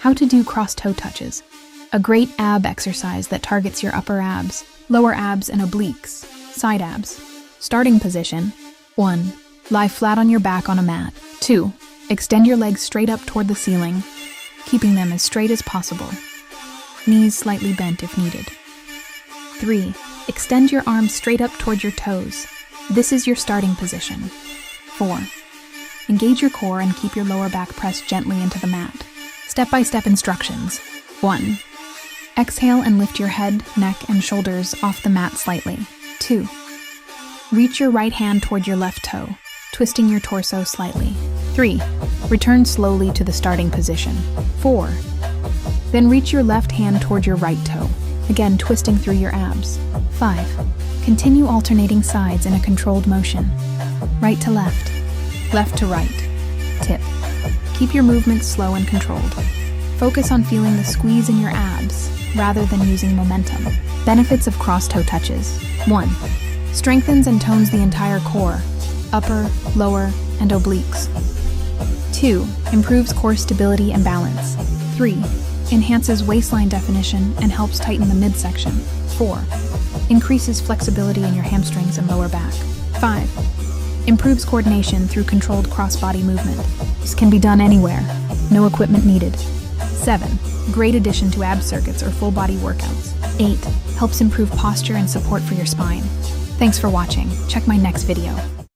How to do cross-toe touches. A great ab exercise that targets your upper abs, lower abs and obliques, side abs. Starting position. 1. Lie flat on your back on a mat. 2. Extend your legs straight up toward the ceiling, keeping them as straight as possible. Knees slightly bent if needed. 3. Extend your arms straight up toward your toes. This is your starting position. 4. Engage your core and keep your lower back pressed gently into the mat. Step-by-step instructions. 1. Exhale and lift your head, neck, and shoulders off the mat slightly. 2. Reach your right hand toward your left toe, twisting your torso slightly. 3. Return slowly to the starting position. 4. Then reach your left hand toward your right toe, again twisting through your abs. 5. Continue alternating sides in a controlled motion. Right to left, left to right. Tip. Keep your movements slow and controlled. Focus on feeling the squeeze in your abs, rather than using momentum. Benefits of cross-toe touches. 1. Strengthens and tones the entire core, upper, lower, and obliques. 2. Improves core stability and balance. 3. Enhances waistline definition and helps tighten the midsection. 4. Increases flexibility in your hamstrings and lower back. 5. Improves coordination through controlled cross-body movement. This can be done anywhere. No equipment needed. 7. Great addition to ab circuits or full-body workouts. 8. Helps improve posture and support for your spine. Thanks for watching. Check my next video.